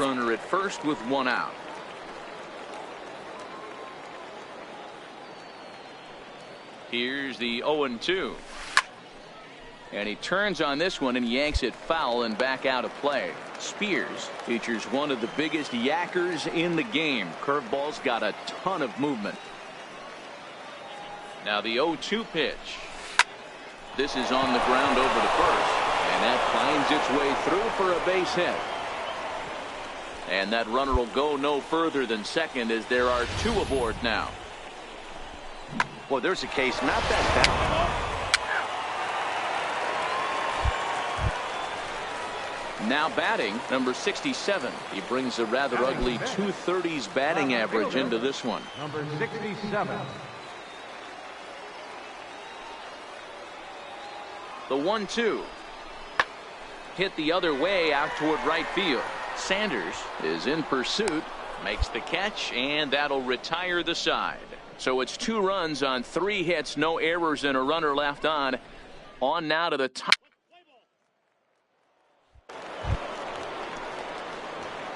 Runner at first with one out. Here's the 0-2. And he turns on this one and yanks it foul and back out of play. Spears features one of the biggest yackers in the game. Curveball's got a ton of movement. Now the 0-2 pitch. This is on the ground over to first. And that finds its way through for a base hit. And that runner will go no further than second as there are two aboard now. Well, there's a case not that bad. Now batting, number 67. He brings a rather ugly 230s batting average into this one. Number 67. The 1-2. Hit the other way out toward right field. Sanders is in pursuit, makes the catch, and that'll retire the side. So it's 2 runs on 3 hits, no errors, and a runner left on. On now to the top.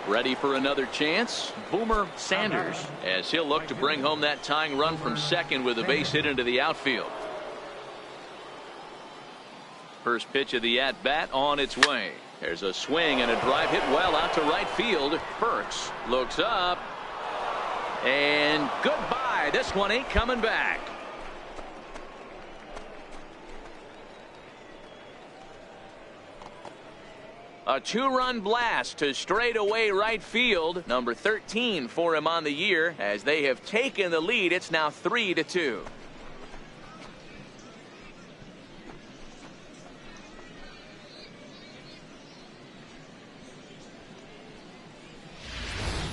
Ready for another chance. Boomer Sanders, as he'll look to bring home that tying run from second with a base hit into the outfield. First pitch of the at-bat on its way. There's a swing and a drive hit well out to right field. Burks looks up. And goodbye. This one ain't coming back. A 2-run blast to straightaway right field. Number 13 for him on the year. As they have taken the lead, it's now 3-2.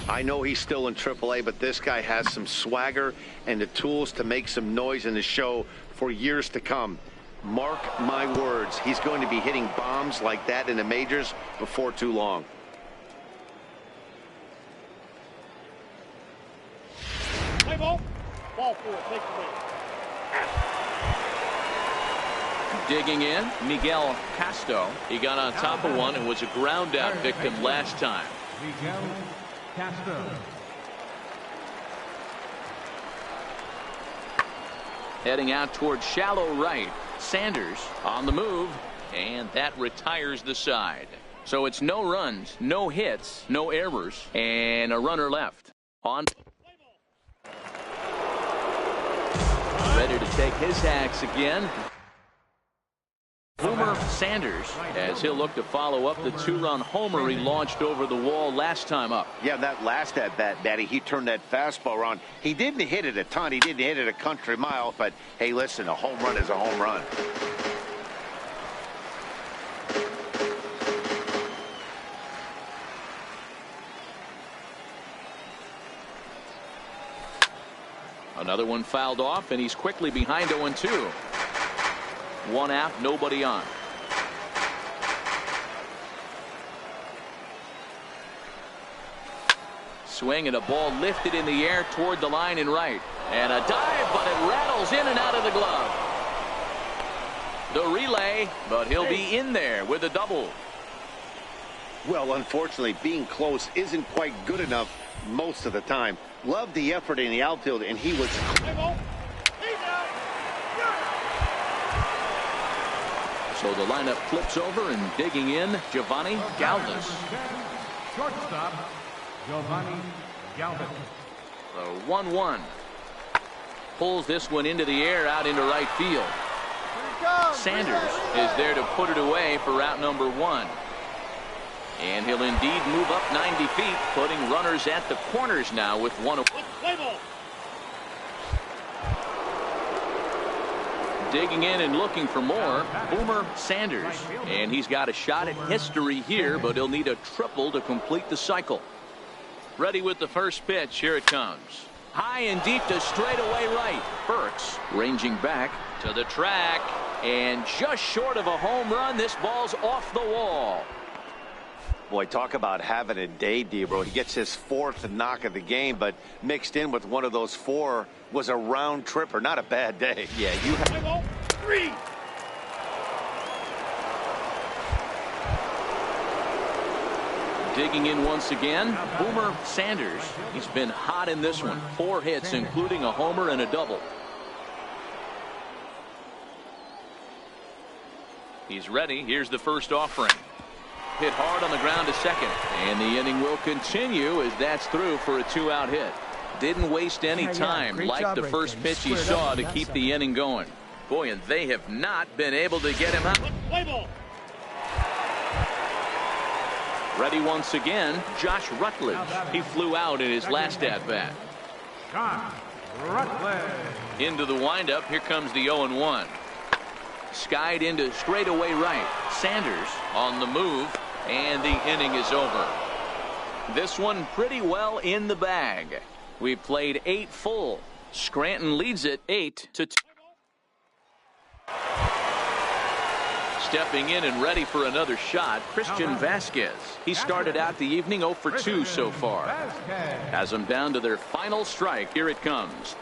I know he's still in AAA, but this guy has some swagger and the tools to make some noise in the show for years to come. Mark my words, he's going to be hitting bombs like that in the majors before too long. Play ball. Ball 4. Take the lead. Digging in, Miguel Casto. He got on top of one and was a ground out victim last time. Miguel Castro. Heading out toward shallow right. Sanders on the move, and that retires the side. So it's no runs, no hits, no errors, and a runner left. On. Ready to take his hacks again. Boomer Sanders, as he'll look to follow up the 2-run homer he launched over the wall last time up. Yeah, that last at-bat, Daddy, he turned that fastball around. He didn't hit it a ton. He didn't hit it a country mile. But, hey, listen, a home run is a home run. Another one fouled off, and he's quickly behind 0-2. 1 out, nobody on. Swing and a ball lifted in the air toward the line and right. And a dive, but it rattles in and out of the glove. The relay, but he'll be in there with a double. Well, unfortunately, being close isn't quite good enough most of the time. Loved the effort in the outfield, and he was... So the lineup flips over, and digging in, Giovanni Galvis. Shortstop, Giovanni Galvis. The 1-1. Pulls this one into the air out into right field. Sanders is there to put it away for route number 1. And he'll indeed move up 90 feet, putting runners at the corners now with 1. Digging in and looking for more, Boomer Sanders. And he's got a shot at history here, but he'll need a triple to complete the cycle. Ready with the first pitch. Here it comes. High and deep to straightaway right. Burks ranging back to the track. And just short of a home run, this ball's off the wall. Boy, talk about having a day, Debro. He gets his 4th knock of the game, but mixed in with one of those 4 was a round tripper. Not a bad day. Yeah, you have 3. Digging in once again, Boomer Sanders. He's been hot in this one. 4 hits, including a homer and a double. He's ready. Here's the first offering. Hit hard on the ground to second. And the inning will continue as that's through for a 2-out hit. Didn't waste any time like the first pitch he saw to keep the inning going. Boy, and they have not been able to get him out. Play ball. Ready once again, Josh Rutledge. He flew out in his last at-bat. Josh Rutledge. Into the windup. Here comes the 0-1. Skied into straightaway right. Sanders on the move, and the inning is over. This one pretty well in the bag. We played 8 full. Scranton leads it 8-2. Stepping in and ready for another shot, Christian Vasquez. He started out the evening 0 for 2 so far. Has them down to their final strike. Here it comes.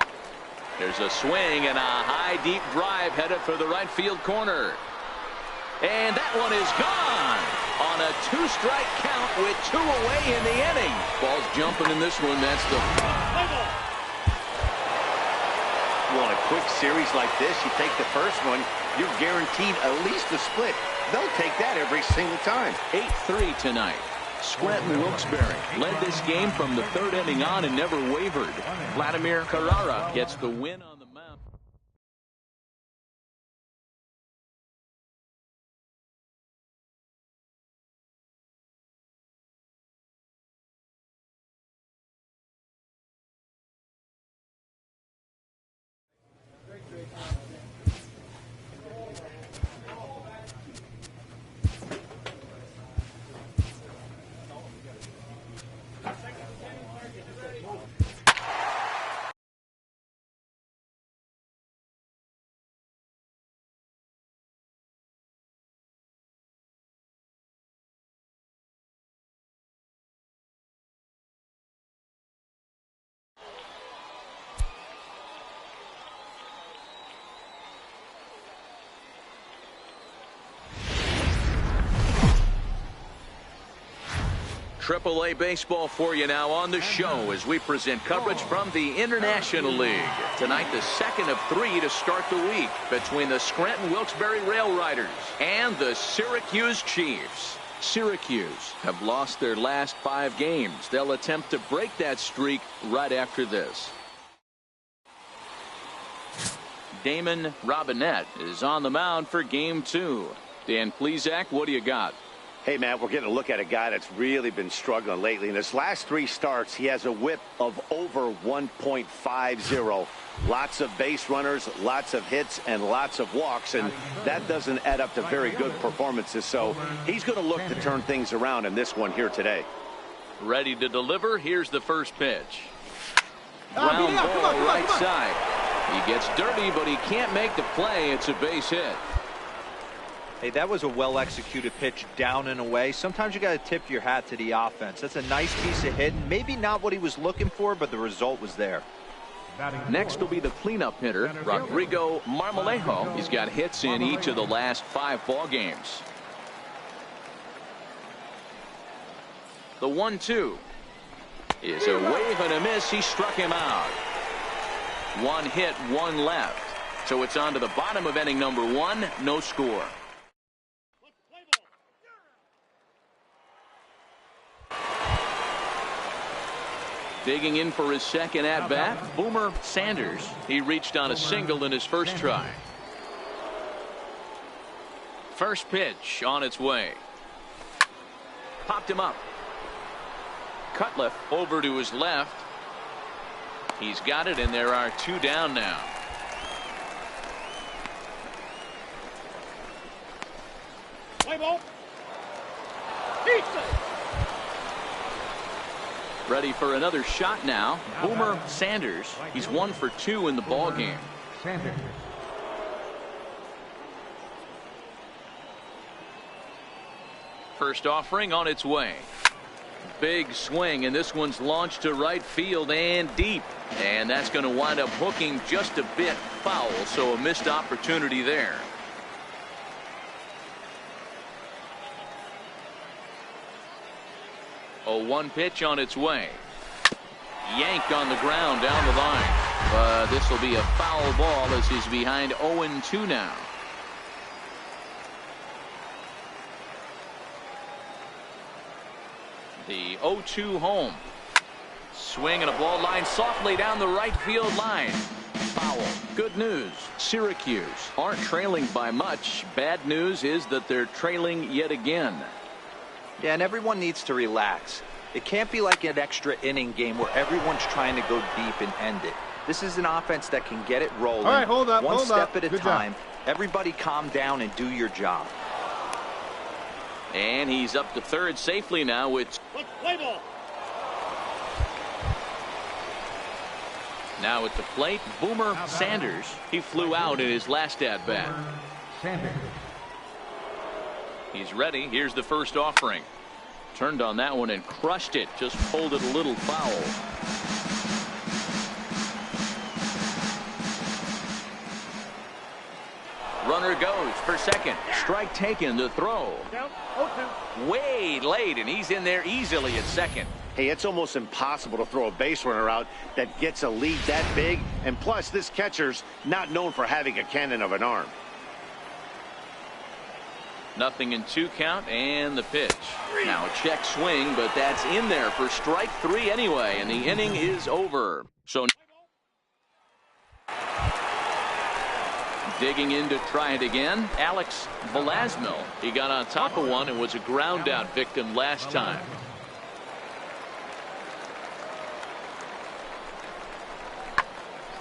There's a swing and a high deep drive headed for the right field corner. And that one is gone on a 2-strike count with 2 away in the inning. Ball's jumping in this one. That's the... Want a quick series like this, you take the first one, you're guaranteed at least a split. They'll take that every single time. 8-3 tonight. Scranton Wilkes-Barre led this game from the 3rd inning on and never wavered. Vladimir Carrara gets the win on the mound. AAA baseball for you now on the show as we present coverage from the International League. Tonight, the second of 3 to start the week between the Scranton Wilkes-Barre Railriders and the Syracuse Chiefs. Syracuse have lost their last 5 games. They'll attempt to break that streak right after this. Damon Robinette is on the mound for game 2. Dan Plesac, what do you got? Hey, Matt, we're getting a look at a guy that's really been struggling lately. In his last 3 starts, he has a whip of over 1.50. Lots of base runners, lots of hits, and lots of walks, and that doesn't add up to very good performances. So he's going to look to turn things around in this one here today. Ready to deliver. Here's the first pitch. Ground ball right side. He gets dirty, but he can't make the play. It's a base hit. Hey, that was a well-executed pitch down and away. Sometimes you got to tip your hat to the offense. That's a nice piece of hitting. Maybe not what he was looking for, but the result was there. Next will be the cleanup hitter, Rodrigo Marmolejo. He's got hits in each of the last 5 ball games. The 1-2 is a wave and a miss. He struck him out. 1 hit, 1 left. So it's on to the bottom of inning number 1. No score. Digging in for his second at-bat, Boomer Sanders. He reached on a single in his first try. First pitch on its way. Popped him up. Cutliff over to his left. He's got it, and there are 2 down now. Play ball. Ready for another shot now. Boomer Sanders. He's 1 for 2 in the ball game. First offering on its way. Big swing, and this one's launched to right field and deep. And that's going to wind up hooking just a bit foul, so a missed opportunity there. 0-1 pitch on its way. Yanked on the ground down the line. But this will be a foul ball as he's behind 0-2 now. The 0-2 home. Swing and a ball line softly down the right field line. Foul. Good news. Syracuse aren't trailing by much. Bad news is that they're trailing yet again. Yeah, and everyone needs to relax. It can't be like an extra inning game where everyone's trying to go deep and end it. This is an offense that can get it rolling. All right, hold up. One step at a Good time. job. Everybody calm down and do your job. And he's up to third safely now. It's Play ball. now at the plate, Boomer Sanders. He flew out in his last at bat. Sanders. He's ready. Here's the first offering. Turned on that one and crushed it. Just pulled it a little foul. Runner goes for second. Strike taken to throw. Down 0-2. Way late, and he's in there easily at second. Hey, it's almost impossible to throw a base runner out that gets a lead that big. And plus, this catcher's not known for having a cannon of an arm. Nothing in 2 count, and the pitch. Now a check swing, but that's in there for strike 3 anyway, and the inning is over. So digging in to try it again, Alex Velasmil. He got on top of one and was a ground out victim last time.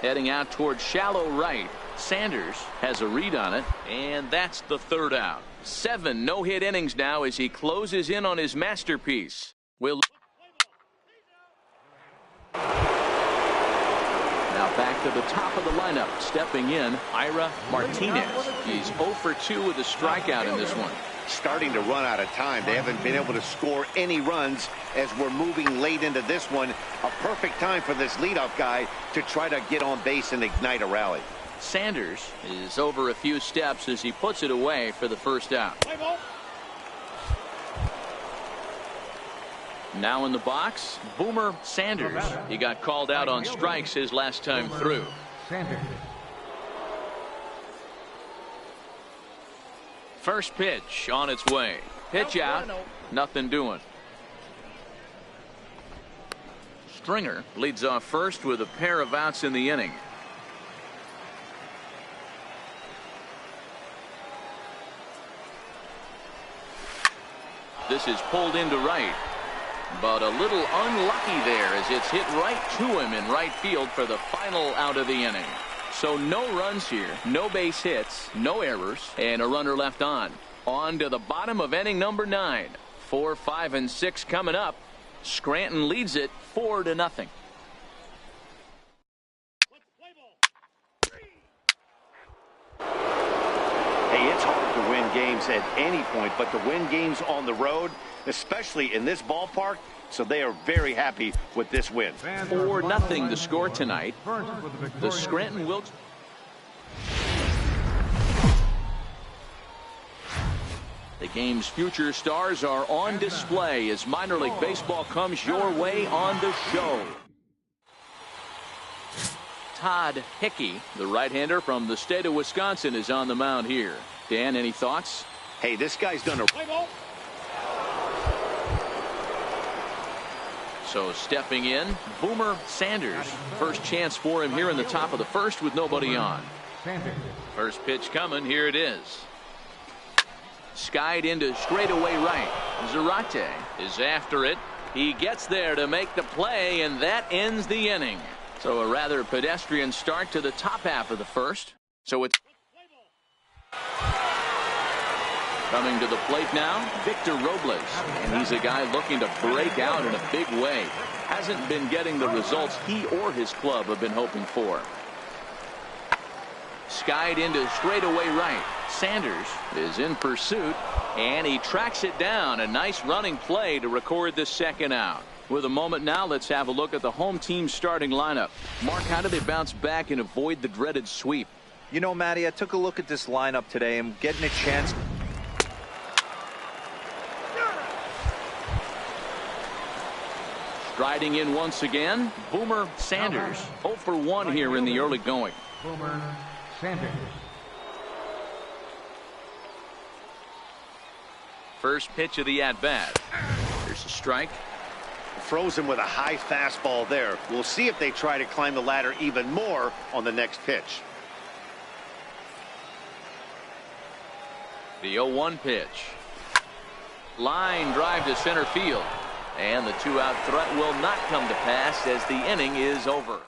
Heading out towards shallow right. Sanders has a read on it, and that's the third out. 7 no-hit innings now as he closes in on his masterpiece. Now back to the top of the lineup. Stepping in, Ira Martinez. He's 0 for 2 with a strikeout in this one. Starting to run out of time. They haven't been able to score any runs as we're moving late into this one. A perfect time for this leadoff guy to try to get on base and ignite a rally. Sanders is over a few steps as he puts it away for the first out. Play ball. Now in the box, Boomer Sanders. He got called out on strikes his last time through. Sanders. First pitch on its way. Pitch out. Nothing doing. Stringer leads off first with a pair of outs in the inning. This is pulled into right, but a little unlucky there as it's hit right to him in right field for the final out of the inning. So no runs here, no base hits, no errors, and a runner left on. On to the bottom of inning number 9. 4, 5, and 6 coming up. Scranton leads it 4-0. Hey, it's hard to win games at any point, but to win games on the road, especially in this ballpark, so they are very happy with this win. 4-0 the score tonight. The Scranton Wilkes. The game's future stars are on display as minor league baseball comes your way on the show. Todd Hickey, the right-hander from the state of Wisconsin, is on the mound here. Dan, any thoughts? Hey, this guy's done a... Play ball. So stepping in, Boomer Sanders. First chance for him here in the top of the first with nobody on. First pitch coming. Here it is. Skied into straightaway right. Zarate is after it. He gets there to make the play, and that ends the inning. So a rather pedestrian start to the top half of the first. So it's coming to the plate now, Victor Robles. And he's a guy looking to break out in a big way. Hasn't been getting the results he or his club have been hoping for. Skied into straightaway right. Sanders is in pursuit, and he tracks it down. A nice running play to record the second out. With a moment now, let's have a look at the home team's starting lineup. Mark, how do they bounce back and avoid the dreaded sweep? You know, Matty, I took a look at this lineup today and getting a chance. Striding in once again, Boomer Sanders. 0 for 1 here in the early going. Boomer Sanders. First pitch of the at-bat. There's a strike. Throws him with a high fastball there. We'll see if they try to climb the ladder even more on the next pitch. The 0-1 pitch. Line drive to center field. And the 2-out threat will not come to pass as the inning is over.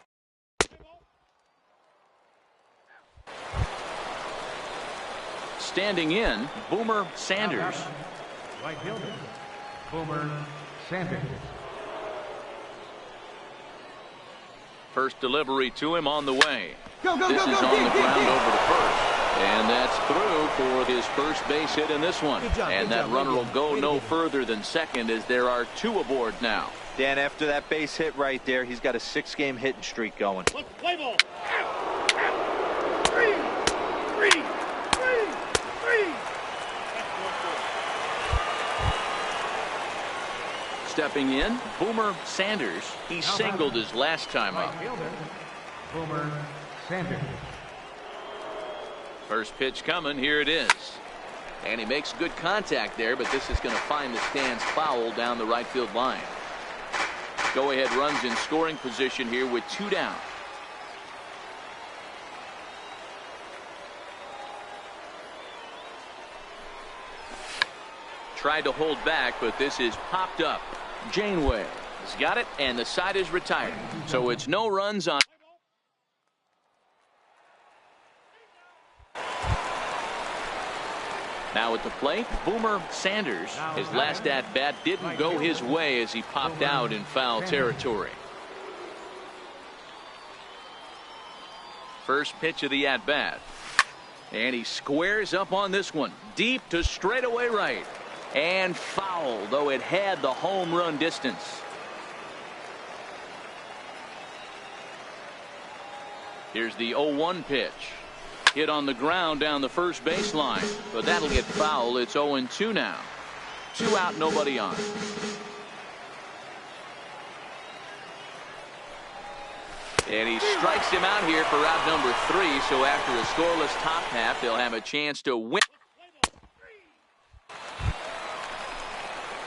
Standing in, Boomer Sanders. Right fielder, Boomer Sanders. First delivery to him on the way. Go, go, This go, is go, on deep, the deep, ground deep. over to first. And that's through for his first base hit in this one. Good job, And good that job, runner will good go job. no further than second as there are 2 aboard now. Dan, after that base hit right there, he's got a 6-game hitting streak going. Let's play ball. Three. Three. Three. Three. Stepping in, Boomer Sanders. He singled his last time up. Right fielder, Boomer Sanders. First pitch coming. Here it is. And he makes good contact there, but this is going to find the stands foul down the right field line. Go ahead runs in scoring position here with 2 down. Tried to hold back, but this is popped up. Janeway has got it, and the side is retired. So it's no runs on. Now at the plate, Boomer Sanders. His last at-bat didn't go his way as he popped out in foul territory. First pitch of the at-bat. And he squares up on this one. Deep to straightaway right. And foul, though it had the home run distance. Here's the 0-1 pitch. Hit on the ground down the first baseline, but that'll get foul. It's 0-2 now. 2 out, nobody on. And he strikes him out here for out number 3. So after a scoreless top half, they'll have a chance to win.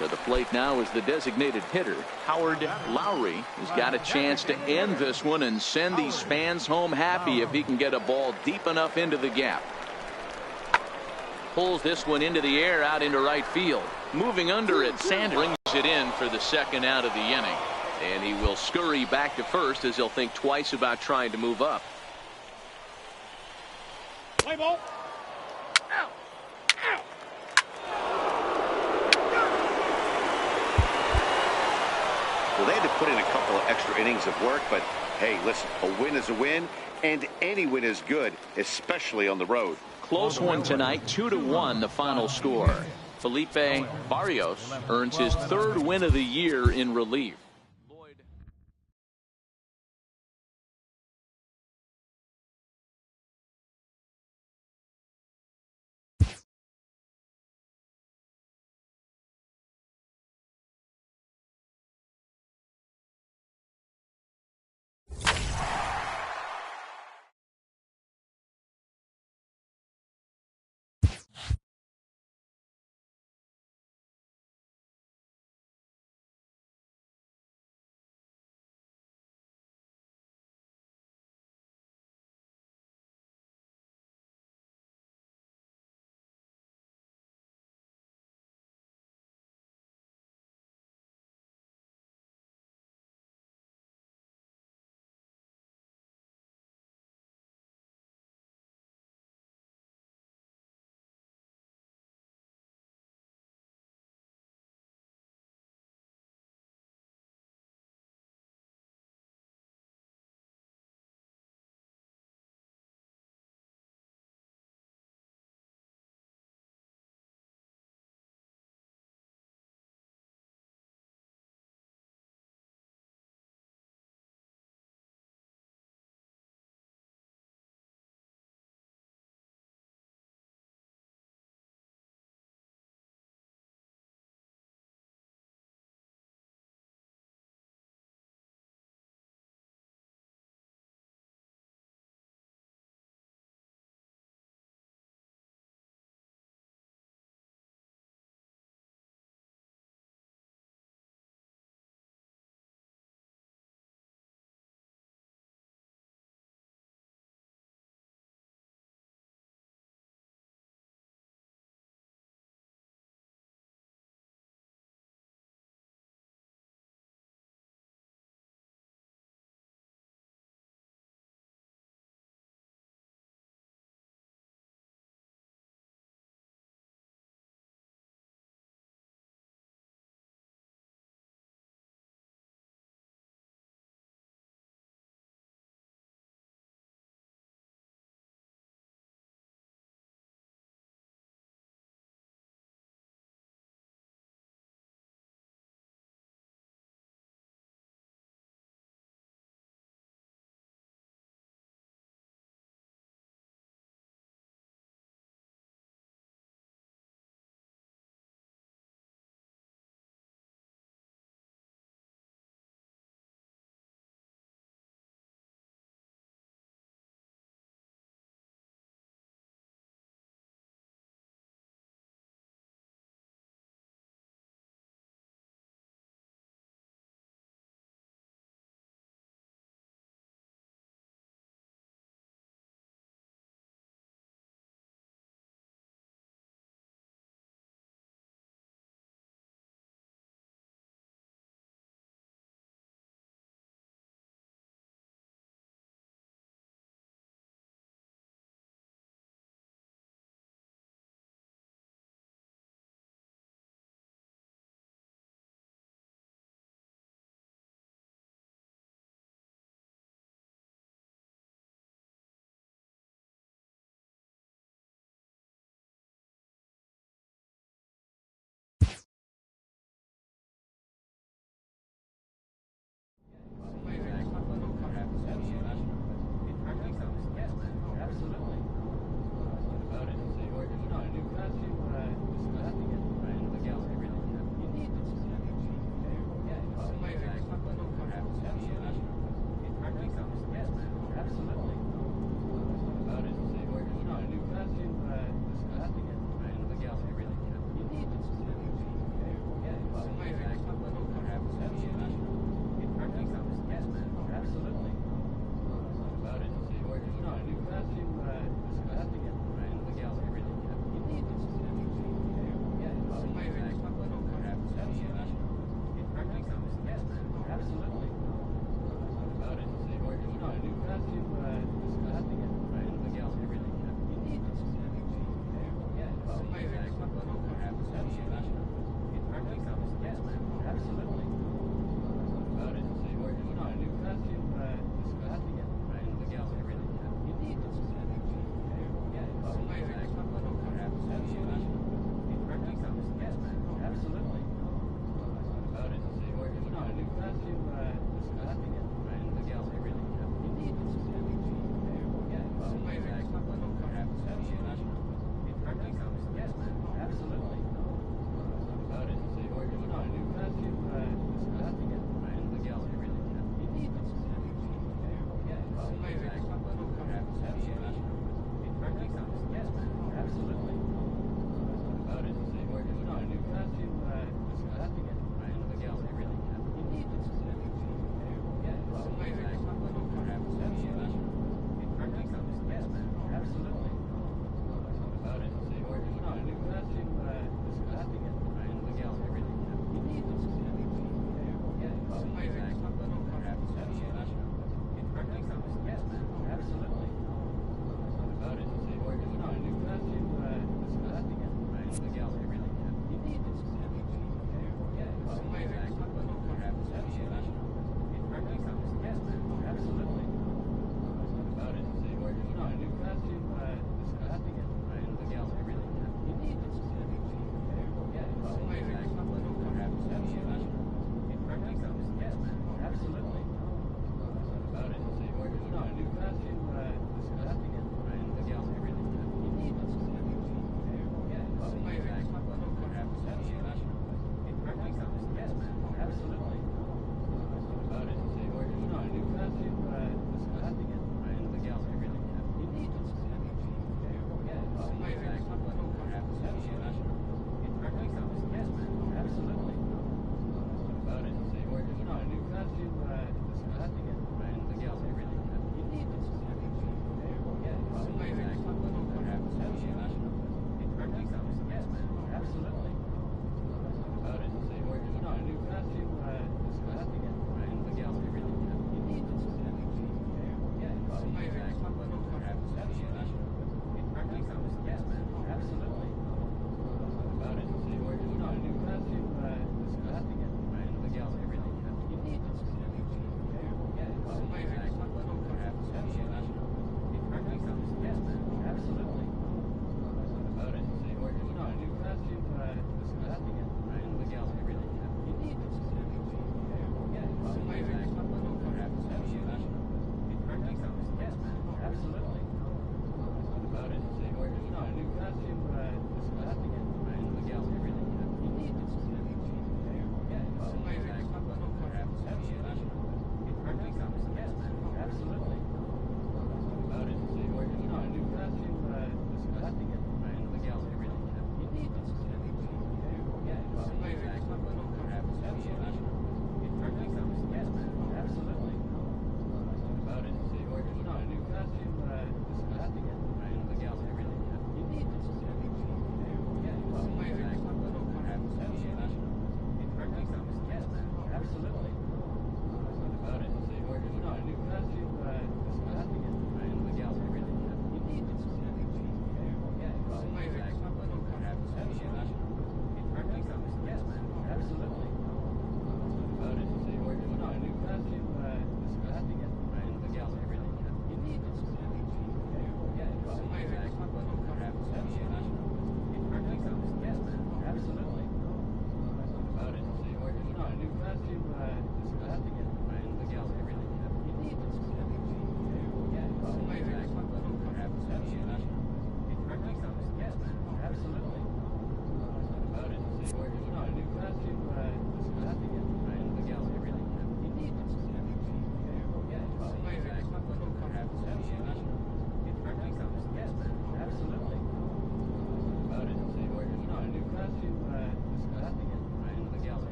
To the plate now is the designated hitter, Howard Lowry. He's got a chance to end this one and send these fans home happy if he can get a ball deep enough into the gap. Pulls this one into the air out into right field. Moving under it, Sanders brings it in for the 2nd out of the inning. And he will scurry back to first as he'll think twice about trying to move up. Play ball. Out. Out. Well, they had to put in a couple of extra innings of work, but hey, listen, a win is a win, and any win is good, especially on the road. Close one tonight, 2-1 the final score. Felipe Barrios earns his 3rd win of the year in relief.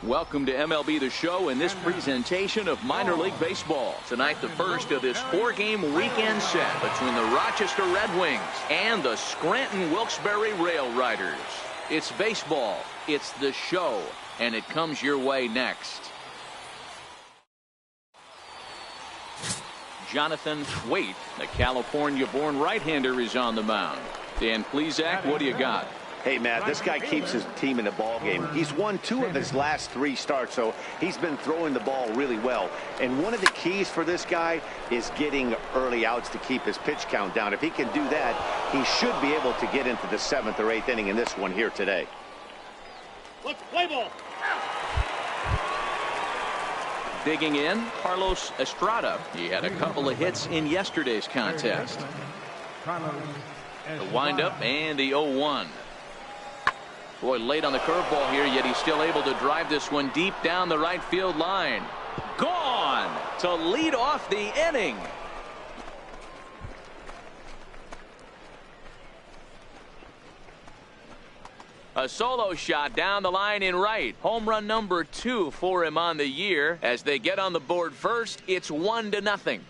Welcome to MLB The Show and this presentation of minor league baseball. Tonight, the first of this four-game weekend set between the Rochester Red Wings and the Scranton Wilkes-Barre Railriders. It's baseball, it's the show, and it comes your way next. Jonathan Waite, the California-born right-hander, is on the mound. Dan Plesac, what do you got? Hey, Matt, this guy keeps his team in the ball game. He's won 2 of his last 3 starts, so he's been throwing the ball really well. And one of the keys for this guy is getting early outs to keep his pitch count down. If he can do that, he should be able to get into the 7th or 8th inning in this one here today. Let's play ball. Digging in, Carlos Estrada. He had a couple of hits in yesterday's contest. The windup and the 0-1. Boy, late on the curveball here, yet he's still able to drive this one deep down the right field line. Gone to lead off the inning. A solo shot down the line in right. Home run number 2 for him on the year. As they get on the board first, it's 1-0.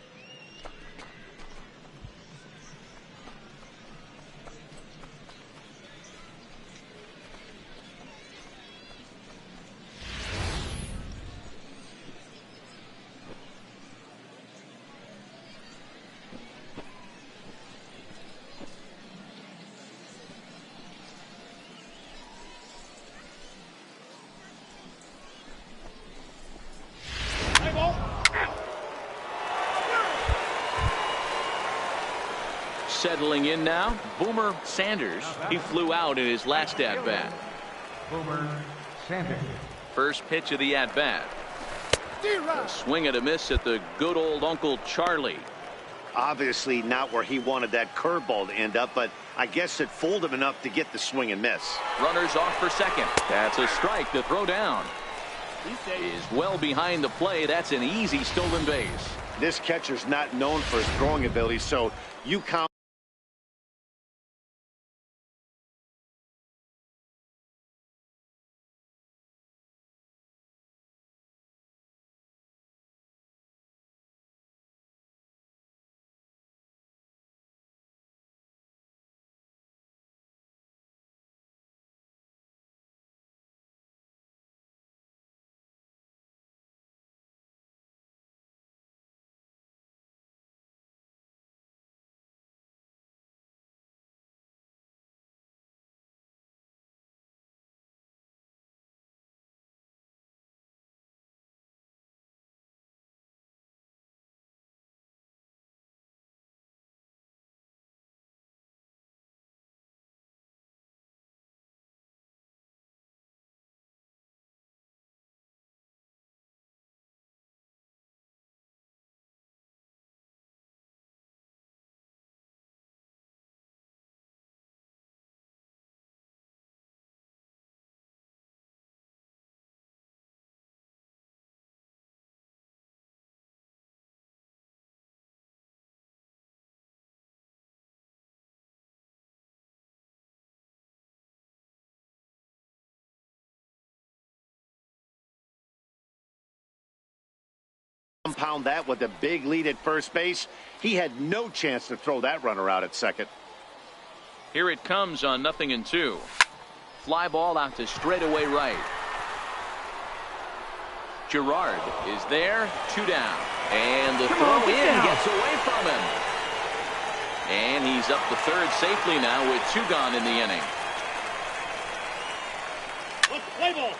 Settling in now, Boomer Sanders. He flew out in his last at-bat. Boomer Sanders. First pitch of the at-bat. A swing and a miss at the good old Uncle Charlie. Obviously not where he wanted that curveball to end up, but I guess it fooled him enough to get the swing and miss. Runners off for second. That's a strike to throw down. Is well behind the play. That's an easy stolen base. This catcher's not known for his throwing ability, so you count. Compound that with a big lead at first base. He had no chance to throw that runner out at second. Here it comes on 0-2. Fly ball out to straightaway right. Gerard is there, 2 down. And the throw in gets away from him. And he's up to third safely now with 2 gone in the inning. Let's play ball.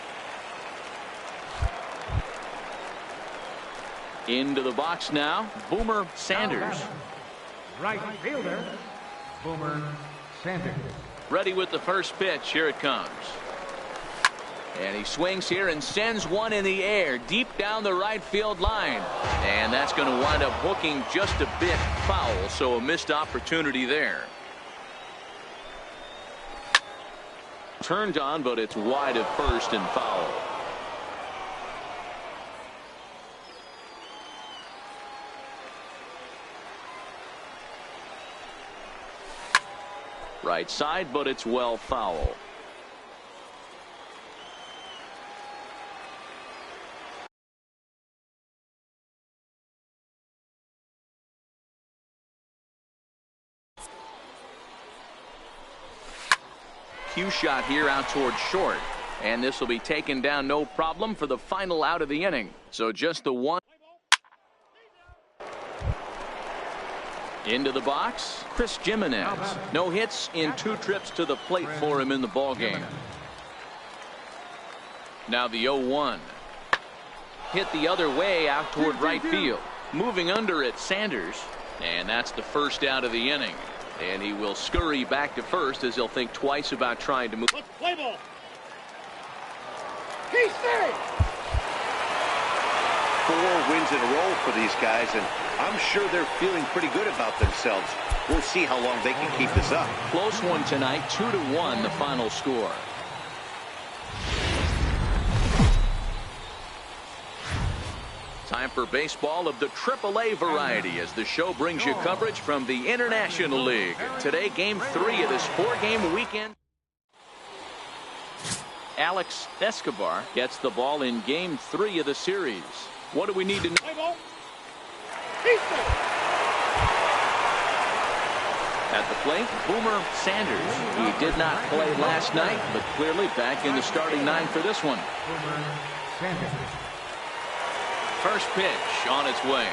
Into the box now, Boomer Sanders. Right fielder, Boomer Sanders. Ready with the first pitch. Here it comes. And he swings here and sends one in the air deep down the right field line. And that's going to wind up hooking just a bit foul, so a missed opportunity there. Turned on, but it's wide of first and foul. Right side, but it's well foul. Cue shot here out towards short. And this will be taken down no problem for the final out of the inning. So just the one. Into the box, Chris Jimenez. No hits in 2 trips to the plate for him in the ballgame. Now the 0-1. Hit the other way out toward right field. Moving under it, Sanders. And that's the first out of the inning. And he will scurry back to first as he'll think twice about trying to move. Let's play ball. He's safe. 4 wins in a row for these guys, and I'm sure they're feeling pretty good about themselves. We'll see how long they can keep this up. Close one tonight, 2-1 the final score. Time for baseball of the AAA variety as the show brings you coverage from the International League. Today, Game 3 of this 4-game weekend. Alex Escobar gets the ball in Game 3 of the series. What do we need to know? At the plate, Boomer Sanders. He did not play last night, but clearly back in the starting 9 for this one. Boomer Sanders. First pitch on its way.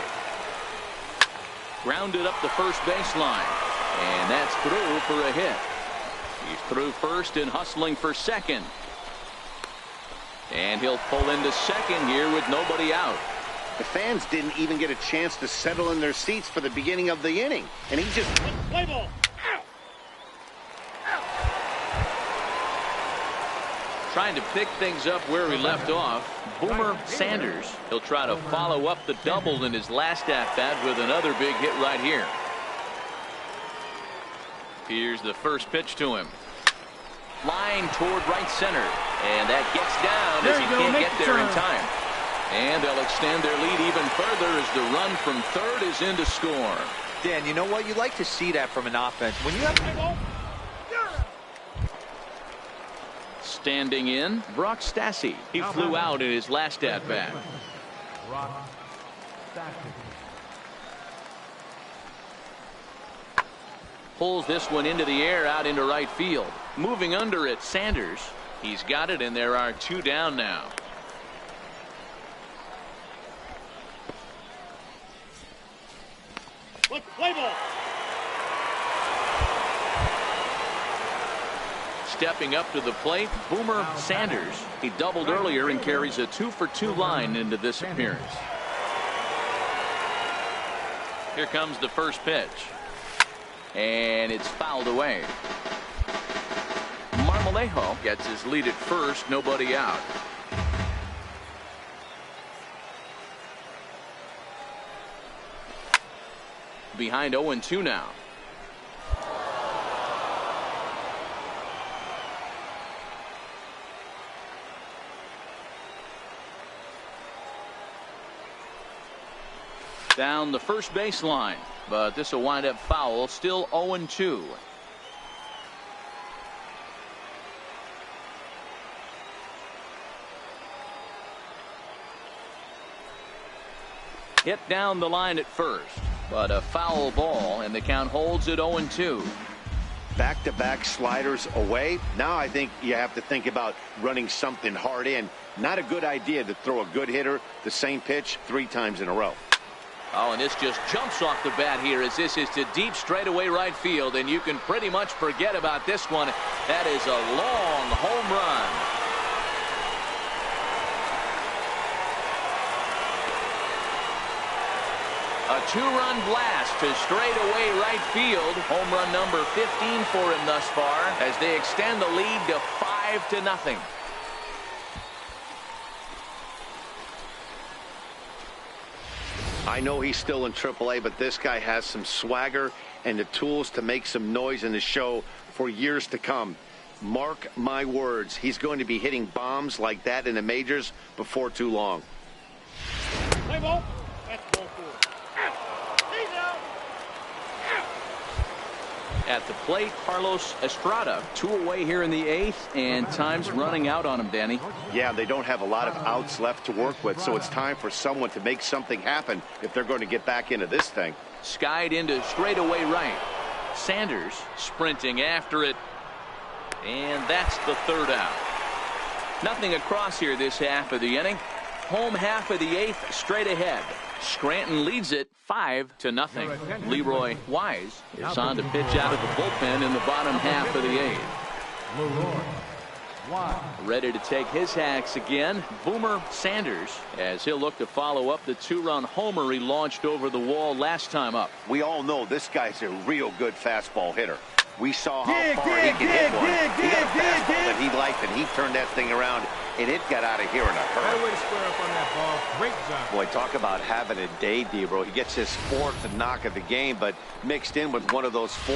Grounded up the first baseline. And that's through for a hit. He's through first and hustling for second. And he'll pull into second here with nobody out. The fans didn't even get a chance to settle in their seats for the beginning of the inning. And he just... Play ball. Trying to pick things up where he left off. Boomer Sanders. He'll try to follow up the double in his last at-bat with another big hit right here. Here's the first pitch to him. Line toward right center. And that gets down as he can't get there in time. And they'll extend their lead even further as the run from third is in to score. Dan, you know what? You like to see that from an offense. When you have... Standing in, Brock Stassi. He flew out in his last at-bat. Brock Stassi. Pulls this one into the air out into right field. Moving under it, Sanders. He's got it, and there are 2 down now. Let's play ball. Stepping up to the plate, Boomer Sanders. He doubled earlier and carries a 2-for-2 line into this appearance. Here comes the first pitch. And it's fouled away. Marmolejo gets his lead at first, nobody out. Behind 0-2 now. Down the first baseline, but this will wind up foul. Still 0-2. Hit down the line at first, but a foul ball, and the count holds at 0-2. Back-to-back sliders away. Now I think you have to think about running something hard in. Not a good idea to throw a good hitter the same pitch 3 times in a row. Oh, and this just jumps off the bat here as this is to deep straightaway right field, and you can pretty much forget about this one. That is a long home run. A 2-run blast to straightaway right field. Home run number 15 for him thus far as they extend the lead to 5-0. I know he's still in AAA, but this guy has some swagger and the tools to make some noise in the show for years to come. Mark my words, he's going to be hitting bombs like that in the majors before too long. Play ball. That's ball 4. He's out. At the plate, Carlos Estrada. 2 away here in the 8th, and time's running out on him, Danny. Yeah, they don't have a lot of outs left to work with, so it's time for someone to make something happen if they're going to get back into this thing. Skied into straightaway right. Sanders sprinting after it, and that's the 3rd out. Nothing across here this half of the inning. Home half of the 8th straight ahead. Scranton leads it 5-0. Leroy Wise is on to pitch out of the bullpen in the bottom half of the 8th. Leroy Wise. Ready to take his hacks again, Boomer Sanders, as he'll look to follow up the 2-run homer he launched over the wall last time up. We all know this guy's a real good fastball hitter. We saw how far he can hit one. He got a fastball that he liked, and he turned that thing around and it got out of here in a hurry. Right way to square up on that ball. Great job. Boy, talk about having a day, Debro. He gets his fourth knock of the game, but mixed in with one of those four.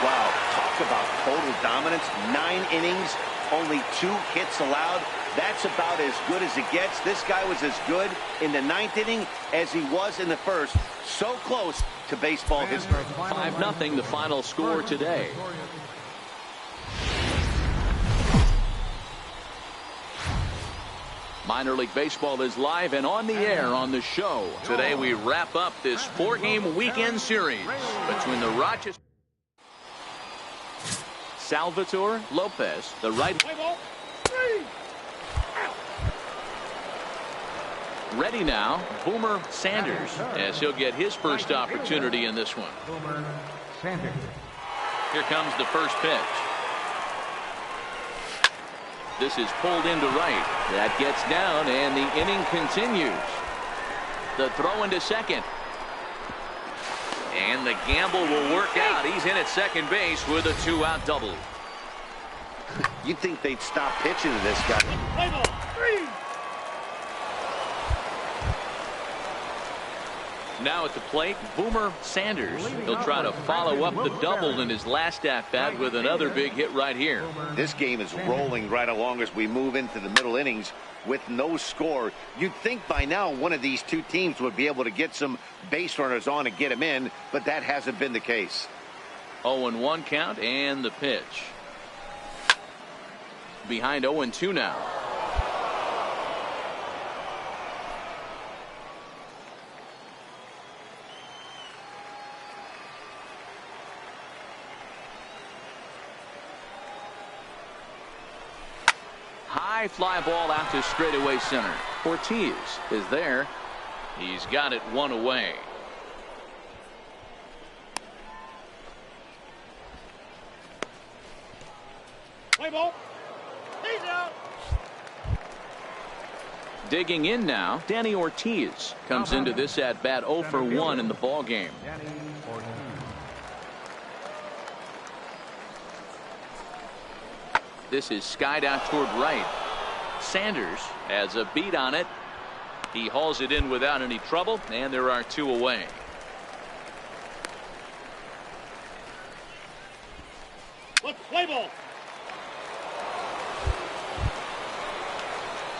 Wow, talk about total dominance. 9 innings, only 2 hits allowed. That's about as good as it gets. This guy was as good in the 9th inning as he was in the first. So close to baseball history. 5-0 the final score today. Minor League Baseball is live and on the air on the show. Today we wrap up this 4-game weekend series between the Rochester. Salvatore Lopez, the right. Ready now, Boomer Sanders, as he'll get his first opportunity in this one. Boomer Sanders. Here comes the first pitch. This is pulled into right. That gets down, and the inning continues. The throw into second. And the gamble will work out. He's in at second base with a 2-out double. You'd think they'd stop pitching to this guy. Now at the plate, Boomer Sanders. He'll try to follow up the double in his last at-bat with another big hit right here. This game is rolling right along as we move into the middle innings with no score. You'd think by now one of these two teams would be able to get some base runners on and get them in, but that hasn't been the case. 0-1 count and the pitch. Behind 0-2 now. High fly ball out to straightaway center. Ortiz is there. He's got it 1 away. Play ball. He's out. Digging in now, Danny Ortiz comes into this at bat 0 for 1 in the ball game. This is skied out toward right. Sanders has a beat on it. He hauls it in without any trouble, and there are 2 away. Let's play ball.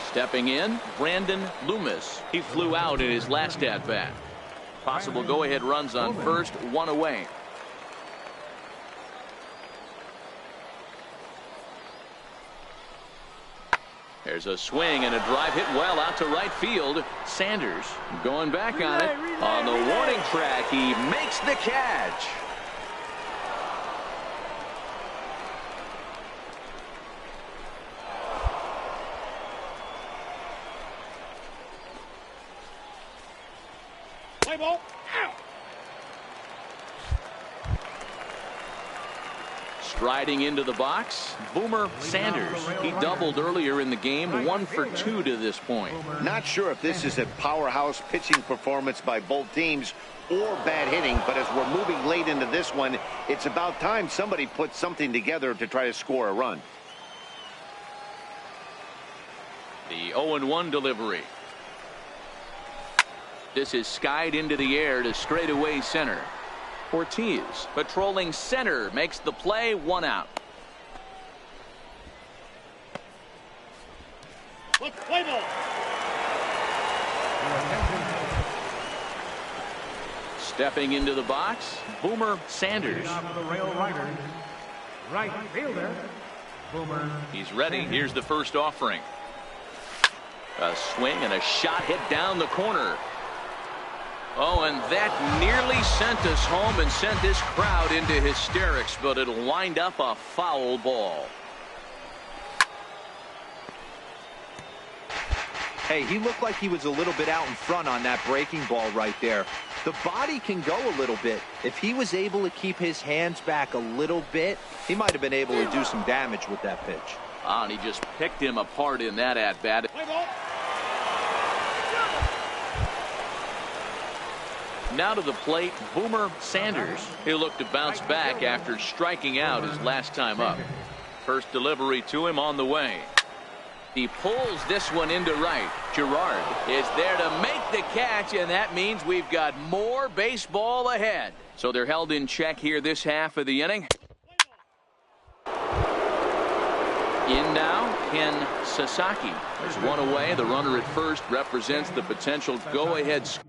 Stepping in, Brandon Loomis. He flew out in his last at bat. Possible go-ahead runs on first, 1 away. There's a swing and a drive hit well out to right field. Sanders going back on it. On the warning track, he makes the catch. Play ball. Striding into the box, Boomer Sanders. He doubled earlier in the game, 1 for 2 to this point. Not sure if this is a powerhouse pitching performance by both teams or bad hitting, but as we're moving late into this one, it's about time somebody puts something together to try to score a run. The 0-1 delivery. This is skied into the air to straightaway center. Ortiz patrolling center makes the play, 1 out. Let's play ball. Stepping into the box, Boomer Sanders. The Railriders. Right fielder. Boomer. He's ready. Here's the first offering. A swing and a shot hit down the corner. Oh, and that nearly sent us home and sent this crowd into hysterics, but it'll wind up a foul ball. Hey, he looked like he was a little bit out in front on that breaking ball right there. The body can go a little bit. If he was able to keep his hands back a little bit, he might have been able to do some damage with that pitch. Ah, and he just picked him apart in that at-bat. Play ball. Now to the plate, Boomer Sanders. He'll look to bounce back after striking out his last time up. First delivery to him on the way. He pulls this one into right. Gerard is there to make the catch, and that means we've got more baseball ahead. So they're held in check here this half of the inning. In now, Ken Sasaki. There's one away. The runner at first represents the potential go-ahead score.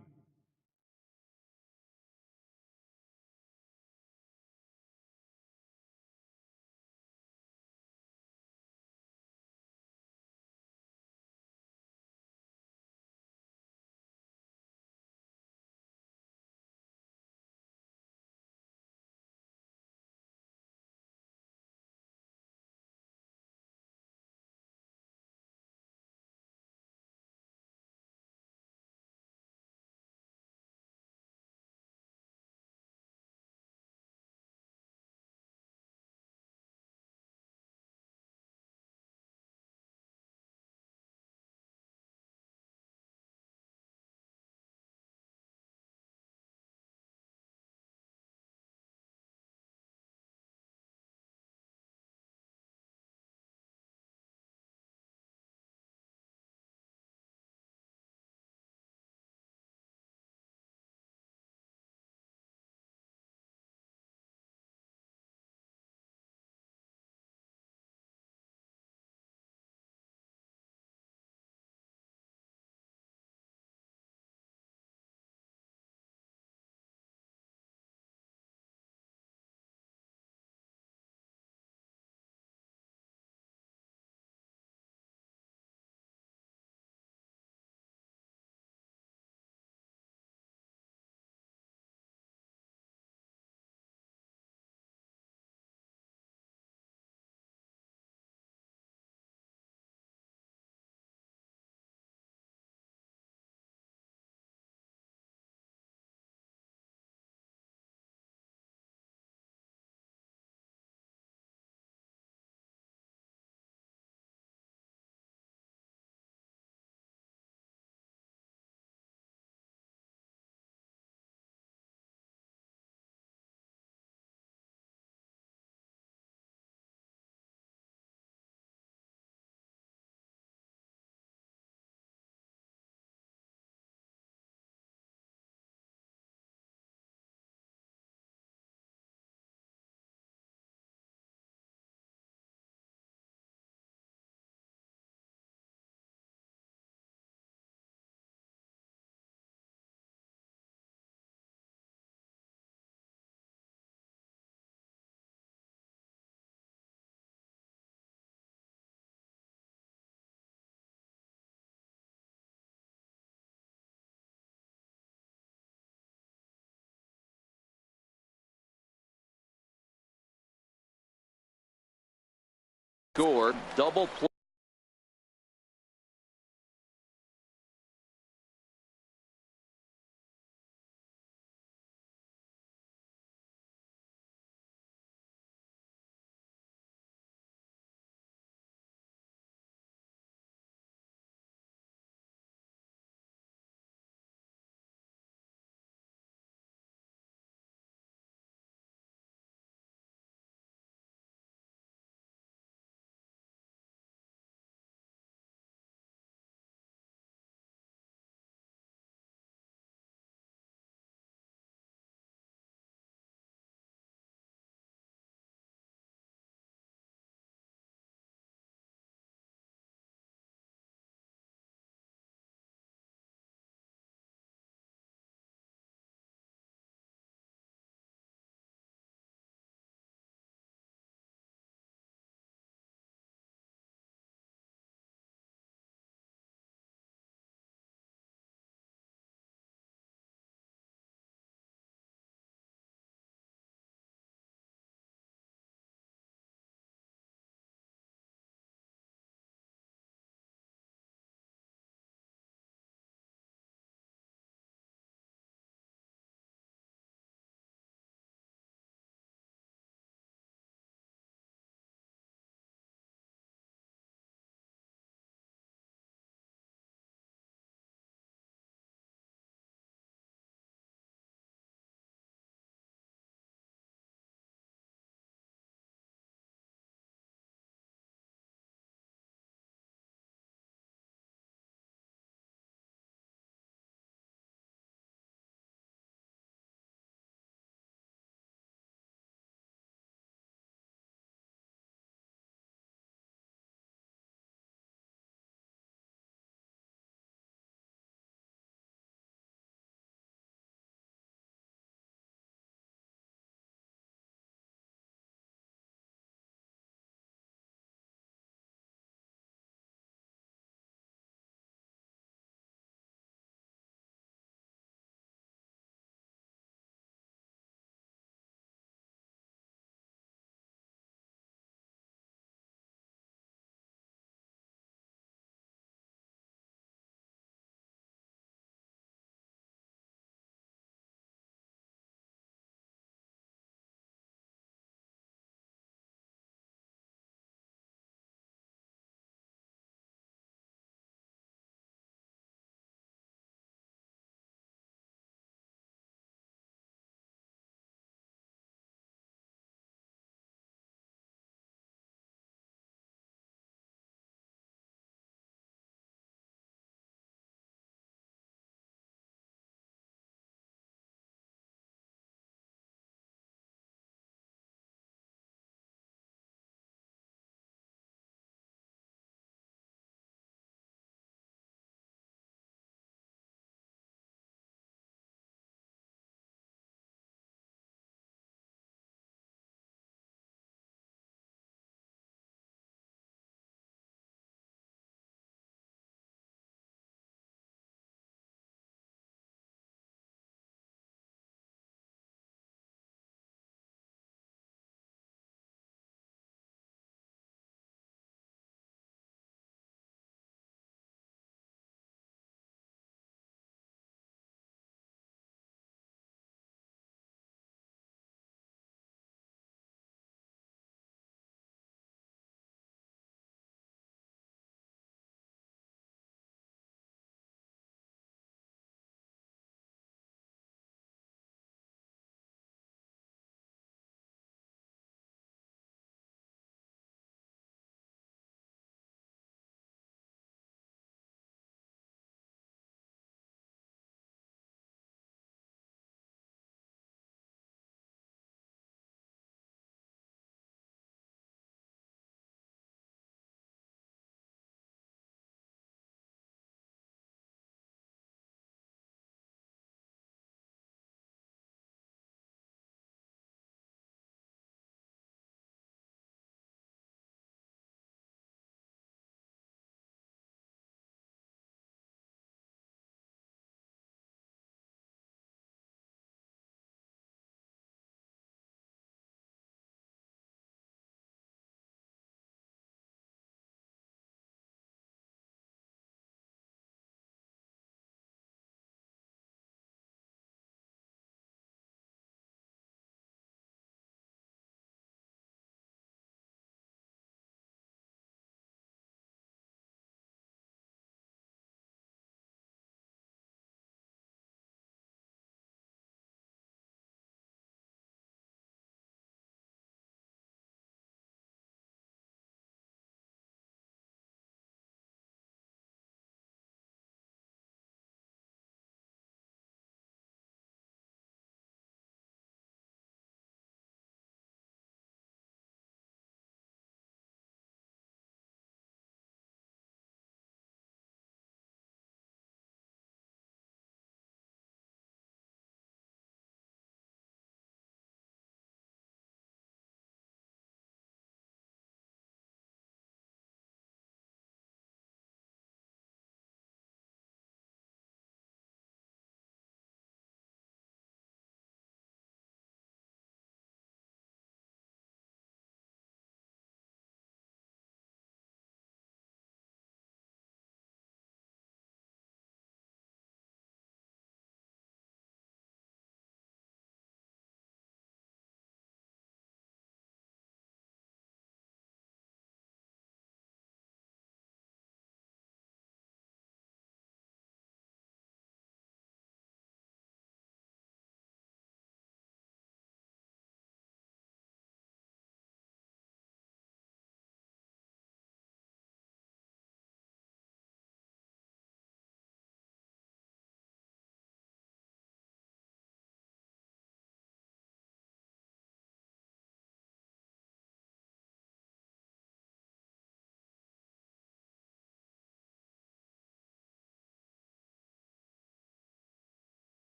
Score, double play.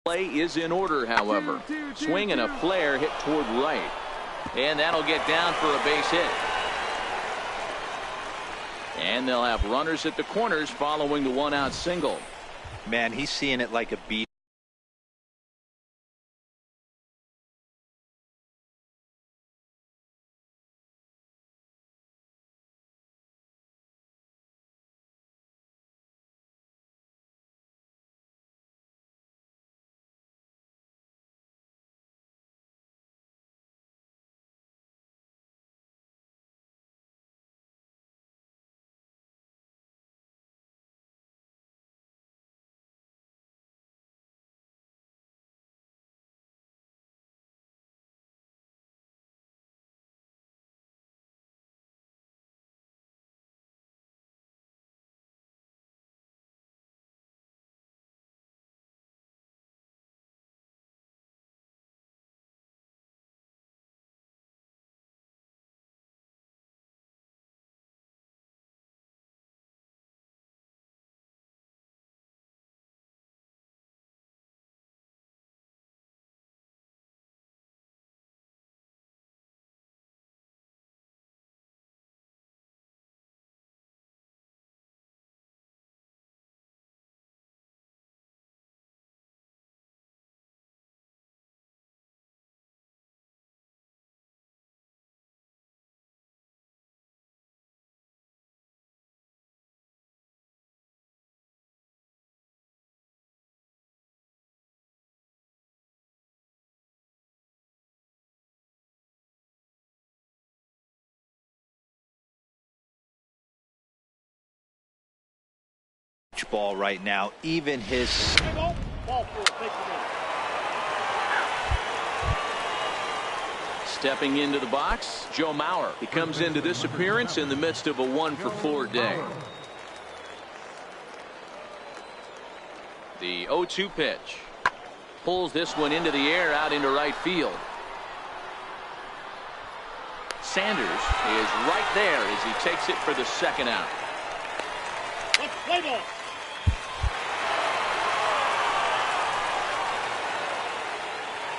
Play is in order, however. Swing and a flare hit toward right. And that'll get down for a base hit. And they'll have runners at the corners following the one-out single. Man, he's seeing it like a beat. Ball right now, even his Ball four. Take it in. Stepping into the box, Joe Mauer. He comes into this appearance in the midst of a 1-for-4 day. The 0-2 pitch. Pulls this one into the air out into right field. Sanders is right there as he takes it for the second out. Let's play ball.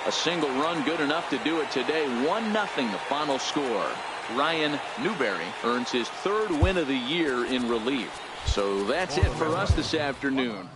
A single run good enough to do it today. 1-0 the final score. Ryan Newberry earns his third win of the year in relief. So that's it for us this afternoon.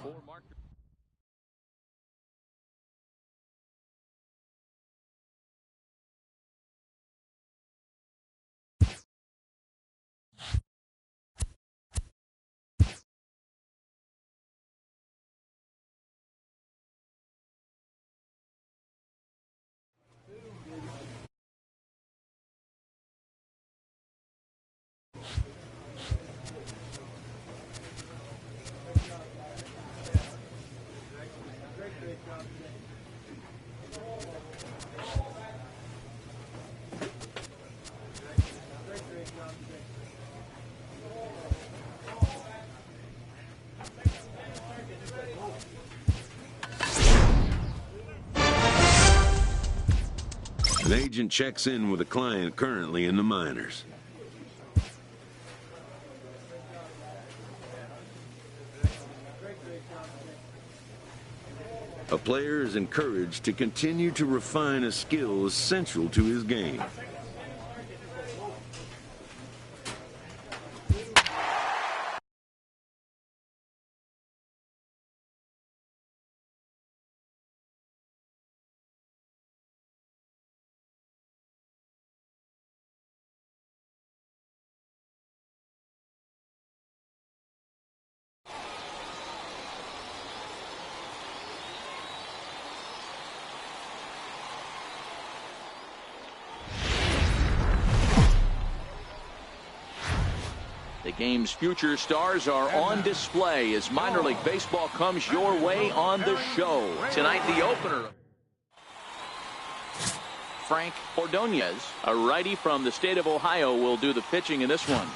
An agent checks in with a client currently in the minors. A player is encouraged to continue to refine a skill essential to his game. The game's future stars are on display as minor league baseball comes your way on the show. Tonight, the opener. Frank Ordonez, a righty from the state of Ohio, will do the pitching in this one.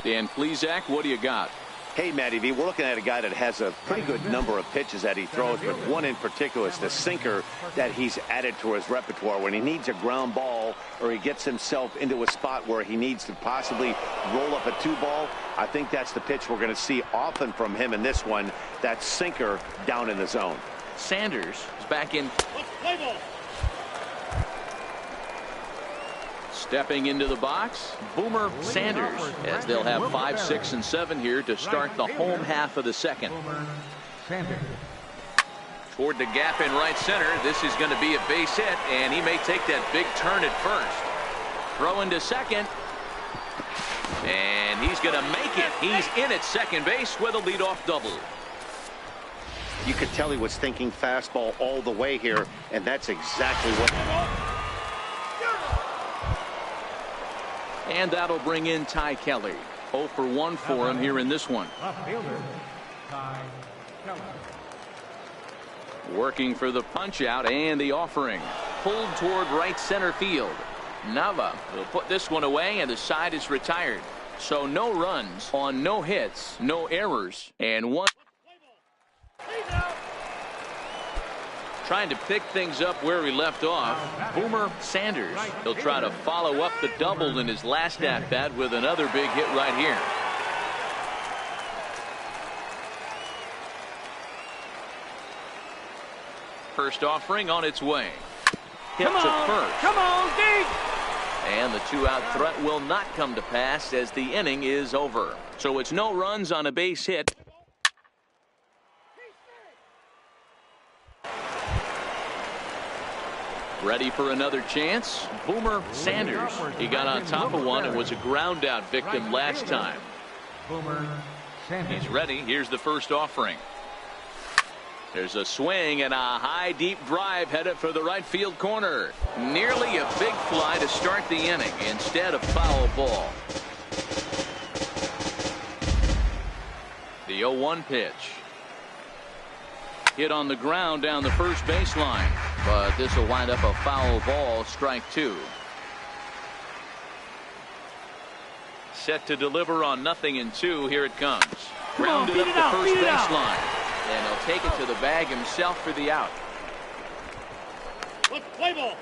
Dan Plesac, what do you got? Hey, Matty V, we're looking at a guy that has a pretty good number of pitches that he throws, but one in particular is the sinker that he's added to his repertoire. When he needs a ground ball or he gets himself into a spot where he needs to possibly roll up a 2-ball, I think that's the pitch we're going to see often from him in this one, that sinker down in the zone. Sanders is back in. Let's play ball. Stepping into the box, Boomer Sanders, as they'll have 5, 6, and 7 here to start the home half of the second. Toward the gap in right center. This is going to be a base hit, and he may take that big turn at first. Throw into second. And he's going to make it. He's in at second base with a leadoff double. You could tell he was thinking fastball all the way here, and that's exactly what. And that'll bring in Ty Kelly. 0 for 1 for him here in this one. Left fielder, Ty Kelly. Working for the punch out and the offering. Pulled toward right center field. Nava will put this one away, and the side is retired. So no runs on no hits, no errors, and one. Trying to pick things up where he left off, Boomer Sanders. He'll try to follow up the double in his last at-bat with another big hit right here. First offering on its way. Hit to first. Come on, Deke. And the two-out threat will not come to pass as the inning is over. So it's no runs on a base hit. Ready for another chance. Boomer Sanders. He got on top of one and was a ground out victim last time. Boomer Sanders. He's ready. Here's the first offering. There's a swing and a high deep drive headed for the right field corner. Nearly a big fly to start the inning instead of foul ball. The 0-1 pitch. Hit on the ground down the first baseline, but this will wind up a foul ball, strike 2. Set to deliver on 0-2. Here it comes. Grounded up the first baseline. And he'll take it to the bag himself for the out. Let's play ball.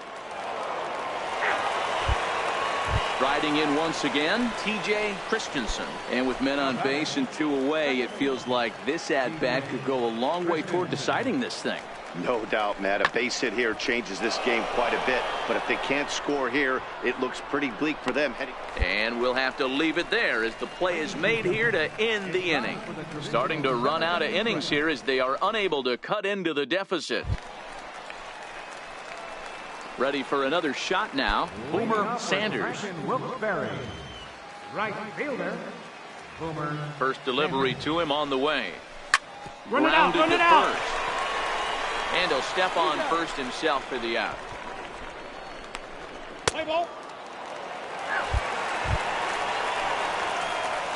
Riding in once again, T.J. Christensen. And with men on base and 2 away, it feels like this at-bat could go a long way toward deciding this thing. No doubt, Matt. A base hit here changes this game quite a bit. But if they can't score here, it looks pretty bleak for them. And we'll have to leave it there as the play is made here to end the inning. Starting to run out of innings here as they are unable to cut into the deficit. Ready for another shot now. Boomer Sanders. Right fielder, Boomer. First delivery to him on the way. Run it out, run it out. First. And he'll step on first himself for the out. Play ball.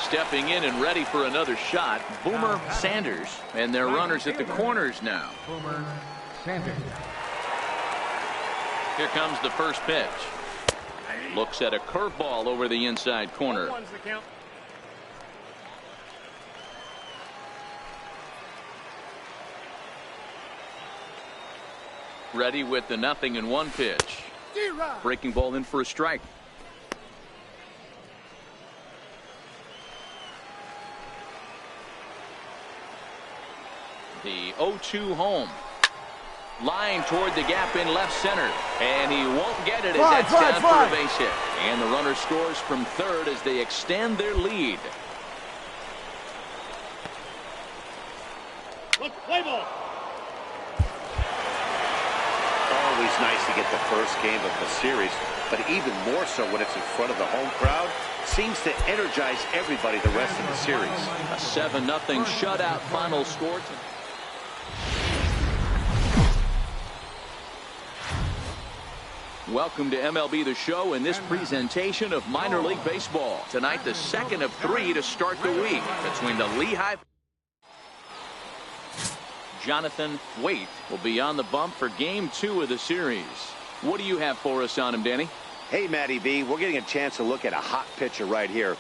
Stepping in and ready for another shot, Boomer Sanders. And their runners at the corners now. Boomer Sanders. Here comes the first pitch. Looks at a curveball over the inside corner. Ready with the 0-1 pitch. Breaking ball in for a strike. The 0-2 home. Line toward the gap in left center. And he won't get it as that's down for a base hit. And the runner scores from third as they extend their lead. Let's play ball. Always nice to get the first game of the series, but even more so when it's in front of the home crowd. Seems to energize everybody the rest of the series. A 7-0 shutout final score. Welcome to MLB The Show in this presentation of minor league baseball. Tonight, the second of 3 to start the week between the Lehigh. Jonathan Waite will be on the bump for game 2 of the series. What do you have for us on him, Danny? Hey, Matty B, we're getting a chance to look at a hot pitcher right here.